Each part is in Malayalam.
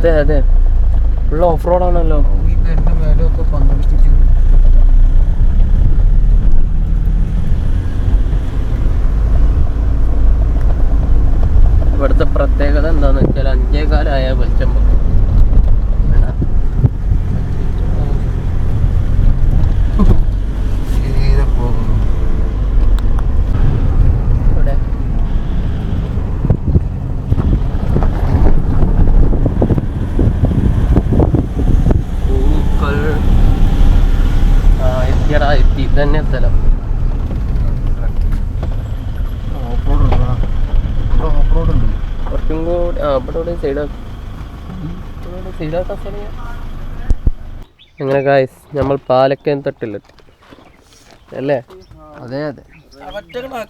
അതെ അതെ ഫുൾ ഓഫ് റോഡാണല്ലോ. ഇവിടുത്തെ പ്രത്യേകത എന്താന്ന് വെച്ചാൽ 5:15 വെളിച്ചം പോകും. എത്തി തന്നെ സ്ഥലം. കുറച്ചും കൂടി ഇവിടെ സൈഡാക്കാൻ സ്ഥലം. അങ്ങനെ ഗായ്സ് നമ്മൾ പാലക്കയം തട്ടിലെത്തി അല്ലേ? അതെ അതെ.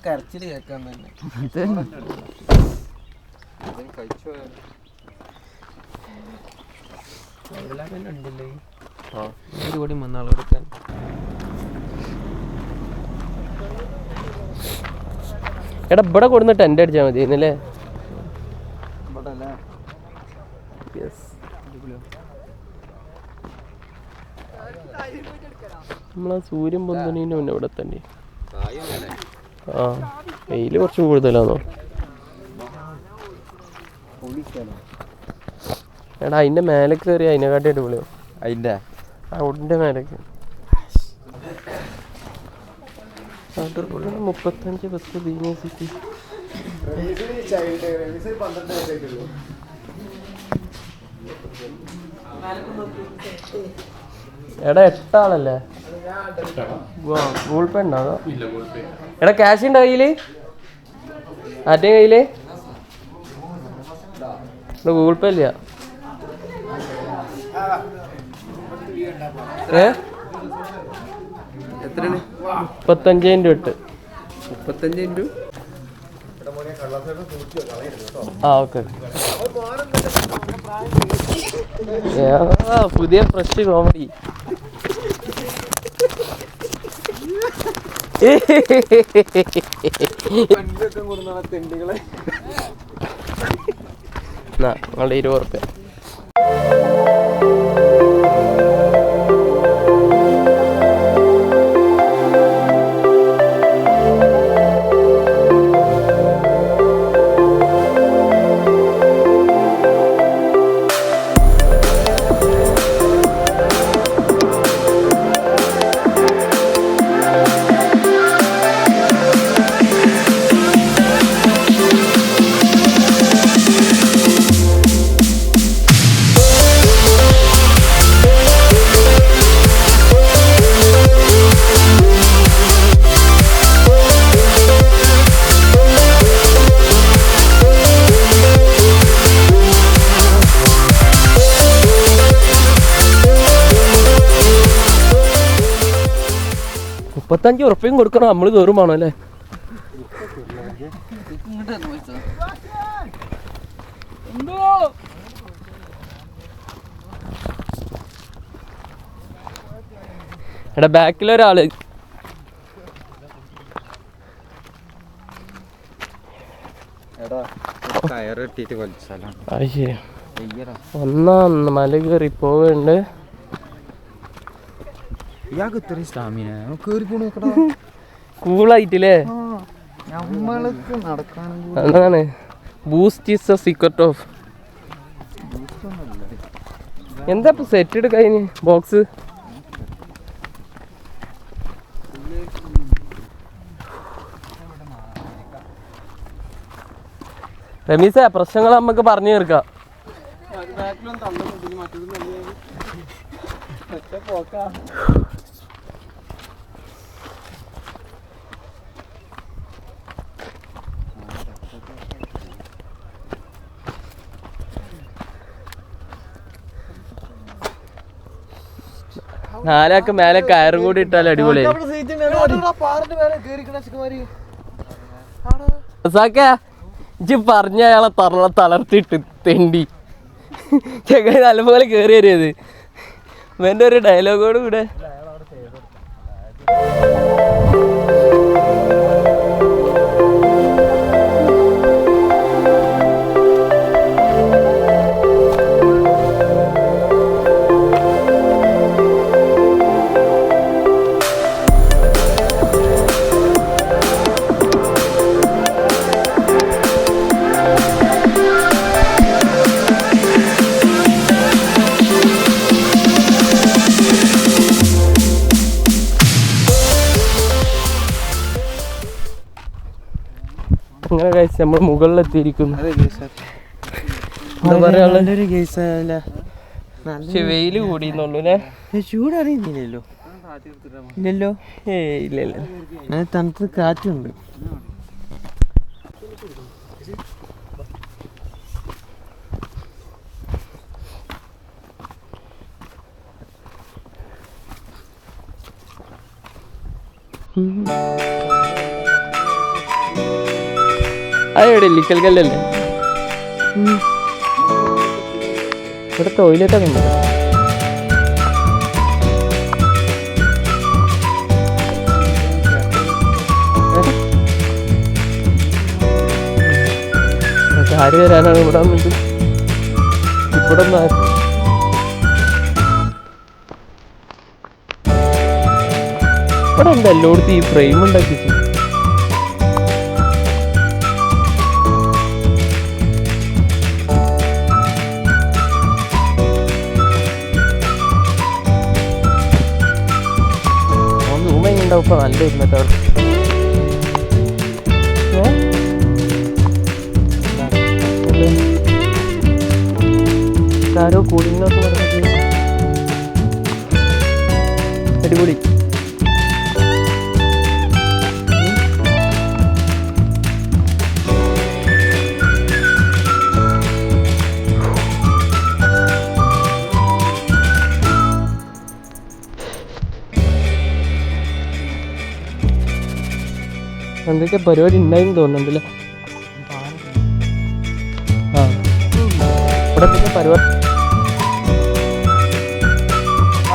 കരച്ചിൽ കേൾക്കാൻ തന്നെ ഉണ്ടല്ലേ കൂടി വന്നാളെടുക്കാൻ. എടാ ഇവിടെ കൊടുന്ന് ടെൻ്റ് അടിച്ചാൽ മതി എന്നല്ലേ? നമ്മളാ സൂര്യൻ പൊന്തണീൻ്റെ മുന്നേ ഇവിടെ തന്നെ. ആ വെയില് കുറച്ച് കൂടുതലാണോ? എടാ അതിൻ്റെ മേലെ കയറി അതിനെക്കാട്ടി അടിപൊളിയോ അതിൻ്റെ അവിടെ മേലേക്ക് 35 ബസ് ബീന സിറ്റി. എടാ 8 ആളല്ലേ? ഗൂഗിൾ പേ ഉണ്ടോ? എടാ ക്യാഷ് ഉണ്ടോ കയ്യില്? ആരുടെ കയ്യില്? ഗൂഗിൾ പേ ഇല്ല. 35,000 ഇട്ട്. 35,000. ആ ഓക്കെ. പുതിയ ഫ്രഷ് കോമഡി. നിങ്ങളുടെ 20 റുപ്യ. $35 കൊടുക്കണം. നമ്മൾ കയറുമാണോ അല്ലേ? എടാ ബാക്കിലൊരാള്. ഒന്നാ മല കയറി പോവുണ്ട്. കൂളായിട്ടില്ലേ? അതാണ് boost is the secret of. എന്താ ഇപ്പൊ സെറ്റ് എടുക്കഴിഞ്ഞ് ബോക്സ്? റമീസ പ്രശ്നങ്ങൾ നമുക്ക് പറഞ്ഞു തീർക്കാം. നാലാക്ക് മേലെ കയറും കൂടി ഇട്ടാൽ അടിപൊളി. ഇജ്ജ് പറഞ്ഞ അയാളെ തളർത്തിട്ട് തെണ്ടി ചെങ്ങായി നല്ലപോലെ കയറി വരിയത്. ഇവൻ്റെ ഒരു ഡയലോഗോട് കൂടെ അങ്ങനെ കഴിച്ച് നമ്മൾ മുകളിലെത്തിയിരിക്കുന്നു. എന്താ പറയാനുള്ളത്? പക്ഷെ വെയില് കൂടിയെന്നുള്ളൂ അല്ലേ? ചൂടറിയുന്നില്ലല്ലോ. ഇല്ലല്ലോ. ഇല്ല ഇല്ല. തണുത്ത് കാറ്റുണ്ട്. അതെവിടെ ഇല്ലിക്കൽ കല്ലല്ലേ? ഇവിടെ ടോയ്ലറ്റൊക്കെ ഉണ്ട്. ആര് വരാനാണ് ഇവിടെ വന്നിട്ട്? ഇവിടെ ഇവിടെ എന്താ എല്ലായിടത്തും ഈ ഫ്രെയിം ഉണ്ടാക്കി ഉണ്ടാവും. ഇപ്പൊ നല്ല ഇരുന്നിട്ട് അവിടെ ആരോ കൂളിങ്ങിനൊക്കെ പറഞ്ഞത് അടിപൊളി. എന്തൊക്കെ പരിപാടി ഉണ്ടായിരുന്നു തോന്നുന്നുണ്ടല്ലേ? ആ ഇവിടെ പിന്നെ പരിപാടി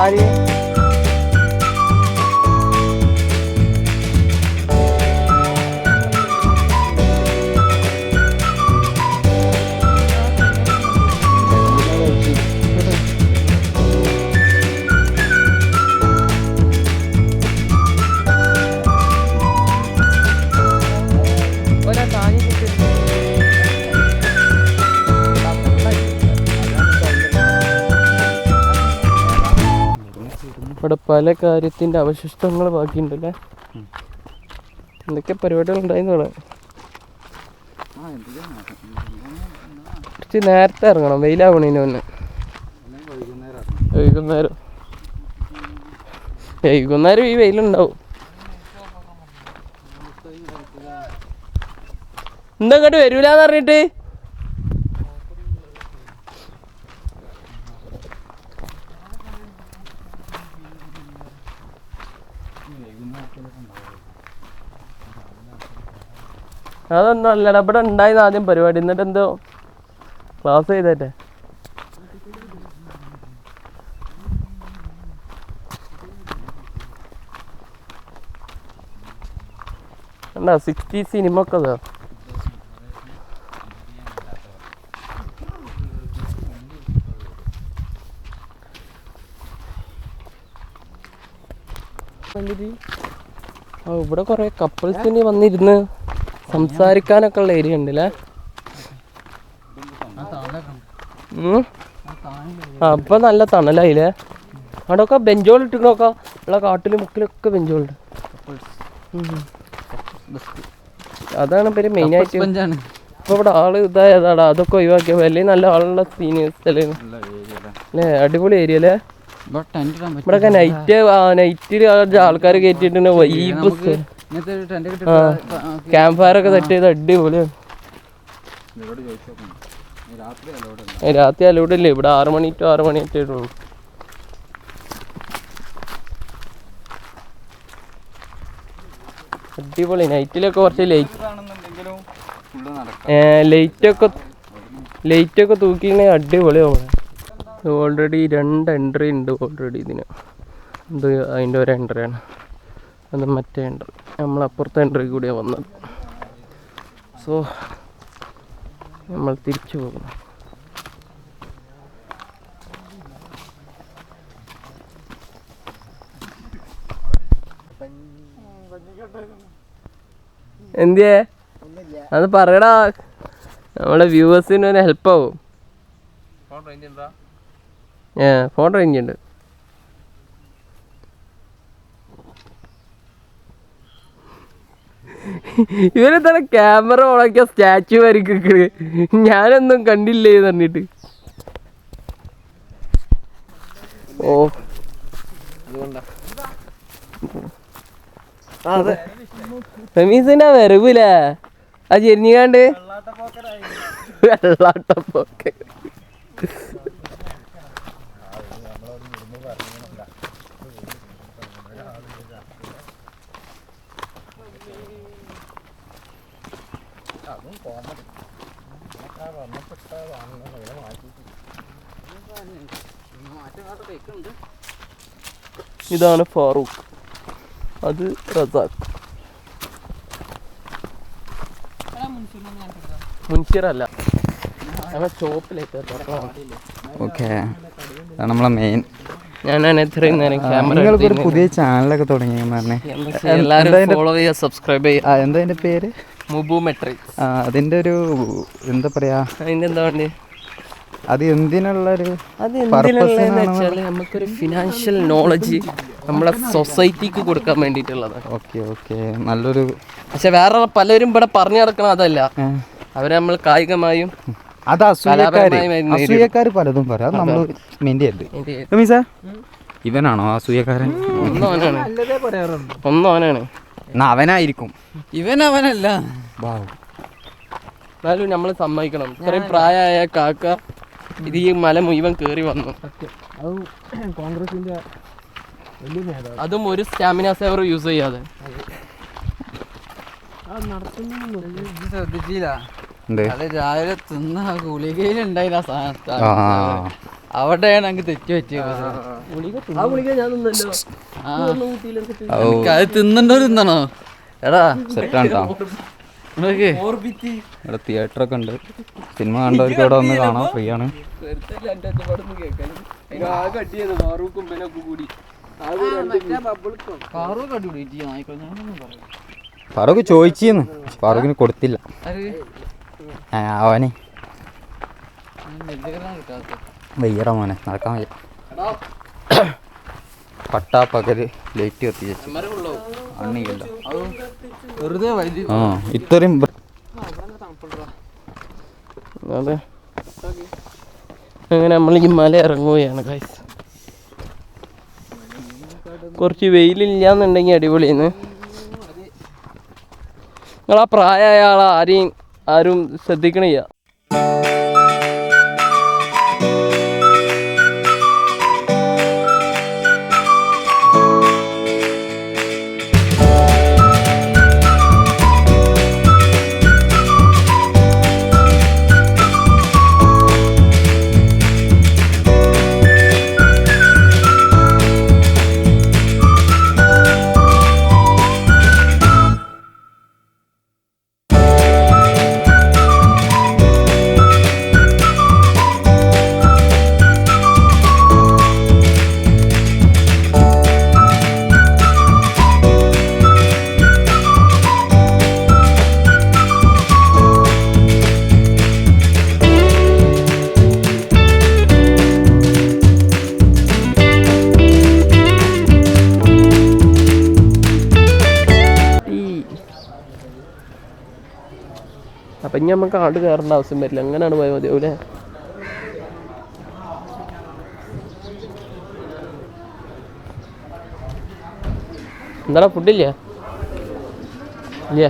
ആര് ഇവിടെ പല കാര്യത്തിൻ്റെ അവശിഷ്ടങ്ങൾ ബാക്കിയുണ്ടല്ലേ? എന്തൊക്കെ പരിപാടികൾ ഉണ്ടായിരുന്നു ഇവിടെ? കുറച്ച് നേരത്തെ ഇറങ്ങണം, വെയിലാവണേന് മുന്നേ. വൈകുന്നേരം ഈ വെയിലുണ്ടാവും. എന്താ ഇങ്ങോട്ട് വരൂലെന്ന് പറഞ്ഞിട്ട്? അതൊന്നും അല്ലടാ, ഇവിടെ ഉണ്ടായിരുന്നു ആദ്യം പരിപാടി. എന്നിട്ട് എന്തോ ക്ലാസ് ചെയ്തേറ്റെ. എന്താ 60 സിനിമ ഒക്കെ അതാ. ഇവിടെ കുറെ കപ്പിൾസിന് വന്നിരുന്ന് സംസാരിക്കാനൊക്കെ ഉള്ള ഏരിയ ഉണ്ട് അല്ലേ? അപ്പൊ നല്ല തണലായില്ലേ? അവിടെയൊക്കെ ബെഞ്ചോൾ ഇട്ടിട്ടൊക്കെ ഉള്ള കാട്ടിലും മുക്കിലൊക്കെ ബെഞ്ചോളുണ്ട്. അതാണ് ഇവര് മെയിനായിട്ട്. ഇപ്പൊ ഇവിടെ ആള് ഇതായതാടാ, അതൊക്കെ ഒഴിവാക്കിയ വലിയ നല്ല ആളുള്ള സീനിയേഴ്സ് അല്ലേ? അടിപൊളി ഏരിയ അല്ലേ? ഇവിടെ നൈറ്റിൽ ആൾക്കാർ കയറ്റിട്ടുണ്ട്. വൈബ് ക്യാമ്പ് ഫയർ ഒക്കെ സെറ്റ് ചെയ്ത് അടിപൊളിയാണ്. രാത്രി അലൗഡ് ഇല്ലേ ഇവിടെ? 6 മണി to 6 മണി ആയിട്ടുള്ളൂ. അടിപൊളി. നൈറ്റിലൊക്കെ കുറച്ച് ലൈറ്റൊക്കെ തൂക്കിങ്ങനെ അടിപൊളിയാവും. ഓൾറെഡി 2 എൻട്രി ഉണ്ട് ഓൾറെഡി ഇതിന്. ഇത് അതിൻ്റെ ഒരു എൻട്രിയാണ്. അത് മറ്റേ എൻട്രി, നമ്മളപ്പുറത്തെ എൻട്രി കൂടിയാണ് വന്നത്. സോ നമ്മൾ തിരിച്ചു പോകുന്നു. എന്തിയേ അത് പറയടാ, നമ്മളെ വ്യൂവേഴ്സിന് ഒരു ഹെൽപ്പാവും. ഫോൺ റേഞ്ച് ഉണ്ട്. ഇവരെന്താണ് ക്യാമറ ഓണാക്കിയ സ്റ്റാച്ചു വരയ്ക്കണ്, ഞാനൊന്നും കണ്ടില്ലേ എന്ന് പറഞ്ഞിട്ട്. ഓ റമീസിന്റെ വരവില്ലേ ആ ചെരിഞ്ഞാണ്ട് വെള്ളാട്ടപ്പോക്കെ. ഇതാണ് ഫാറൂഖ്, അത് റസാഖ്. മുൻഷിറല്ല, ഓക്കെ, നമ്മളെ മെയിൻ. ഞാനാണ് ഇത്രയും നേരം ക്യാമറ. പുതിയ ചാനലൊക്കെ തുടങ്ങി പറഞ്ഞേ, എല്ലാവരും ഫോളോ ചെയ്യുക, സബ്സ്ക്രൈബ് ചെയ്യുക. എന്താ അതിന്റെ പേര്? മുബു മെട്രിക്സ്. അതിന്റെ ഒരു എന്താ പറയാ, അതിന്റെ എന്താ വേണ്ടി, അത് എന്തിനുള്ളൊരു, അത് എന്തിനുള്ളതെന്ന് വെച്ചാൽ നമുക്കൊരു ഫിനാൻഷ്യൽ നോളജ് നമ്മളെ സൊസൈറ്റിക്ക് കൊടുക്കാൻ വേണ്ടിയിട്ടുള്ളതാണ്. ഓക്കെ ഓക്കെ, നല്ലൊരു. പക്ഷെ വേറെ പലരും ഇവിടെ പറഞ്ഞു നടക്കണം അതല്ല, അവരെ നമ്മൾ കായികമായും അത് അസൂയക്കാര് പലതും പറയാം, നമ്മൾ മെയിൻ്റെ ചെയ്യരുത്. ഇവനാണോ അസൂയക്കാരൻ? ഒന്നും അവനാണ്, അവനായിരിക്കും. അവനല്ല. എന്നാലും നമ്മൾ സമ്മതിക്കണം, ഇത്രയും പ്രായമായ കാക്ക ഇത് ഈ മല മുഴുവൻ കയറി വന്നു. കോൺഗ്രസിന്റെ അതും ഒരു സ്റ്റാമിന സേവർ യൂസ് ചെയ്യാതെ. ശ്രദ്ധിച്ചില്ല, അത് രാവിലെ തിന്ന ഗുളികയിലുണ്ടായില്ല സാധനം, അവിടെയാണ് അങ്ങ് തെറ്റി പറ്റിയത്. അത് തിന്നണ്ടോ തിന്നണോ? എടാ സെറ്റാണോ? ഇവിടെ തിയേറ്ററൊക്കെ ഉണ്ട്, സിനിമ കണ്ടവർക്ക് ഇവിടെ വന്ന് കാണാം, ഫ്രീ ആണ്. ഫാറൂഖ് ചോദിച്ചിന്ന്, ഫാറൂഖിന് കൊടുത്തില്ല. അവനെ വയ്യറ മോനെ, നടക്കാൻ വയ്യ. പട്ടാപ്പകല് ലൈറ്റ് കത്തി അണ്ണിക്കല്ലോ. ആ ഇത്രയും അതെ. അങ്ങനെ നമ്മൾ ഈ മല ഇറങ്ങുകയാണ് ഗൈസ്. കുറച്ച് വെയിലില്ലാന്നുണ്ടെങ്കിൽ അടിപൊളിയെന്ന്. നിങ്ങളാ പ്രായമായ ആളെ ആരും ശ്രദ്ധിക്കണില്ല. അപ്പം ഇനി നമുക്ക് ആണ്ട് കയറേണ്ട ആവശ്യം വരില്ല, അങ്ങനെയാണ് പോയാൽ മതിയാവും അല്ലേ? എന്താടാ ഫുഡില്ല? ഇല്ല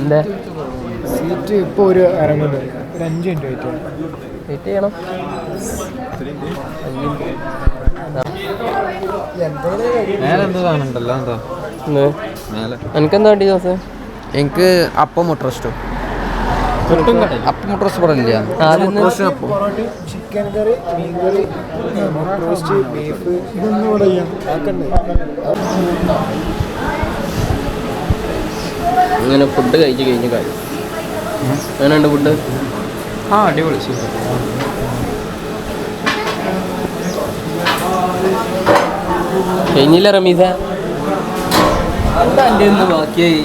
എന്താ സീറ്റ് ഇപ്പോൾ ഒരു ഇറങ്ങുന്നത്, ഒരു 5 മിനിറ്റ് വെയിറ്റ് ചെയ്യണം. എനിക്കെന്താ വേണ്ടി ദിവസം? എനിക്ക് അപ്പം മുട്ട ഇഷ്ടം. അപ്പം മുട്ട ഇഷ്ടപ്പെടില്ല. ചിക്കൻ കറി, മീൻ കറി, റോസ്റ്റ്, ബീഫ്, ഇതൊന്നും ഇവിടെ അങ്ങനെ ഫുഡ് കഴിച്ച് കഴിഞ്ഞ കാര്യം അങ്ങനെയുണ്ട് ഫുഡ്. അടിപൊളി, സൂപ്പർ. കഴിഞ്ഞില്ല റമീസ? എന്താ എൻ്റെ ഒന്ന് ബാക്കിയായി?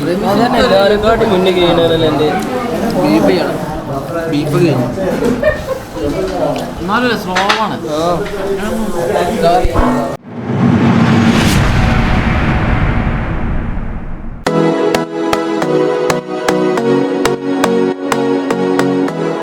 എല്ലാവരെക്കാട്ടും മുന്നേ കഴിയണല്ലോ എൻ്റെ. ബീഫ് ചെയ്യണം, ബീഫ് കഴിഞ്ഞു. എന്നാലും സ്ലോ ആണ്.